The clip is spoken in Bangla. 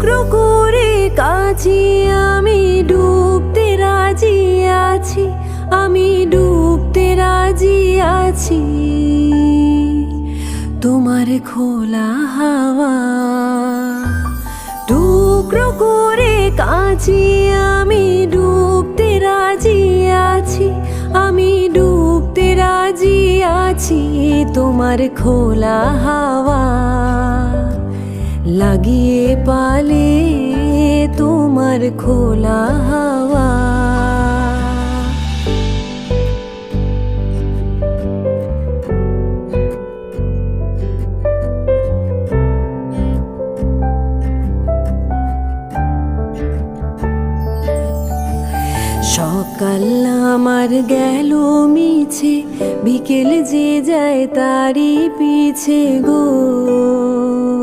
টুকরো করে কাছে আমি ডুবতে রাজি আছি, আমি ডুবতে রাজি আছি। তোমার খোলা হাওয়া টুকরো করে কাছে আমি ডুবতে রাজি আছি, আমি ডুবতে রাজি আছি। তোমার খোলা হাওয়া লাগিয়ে পালে তোমার খোলা হাওয়া। সকাল আমার গেল মিছে, বিকেল যে যায় তারই পিছে গো।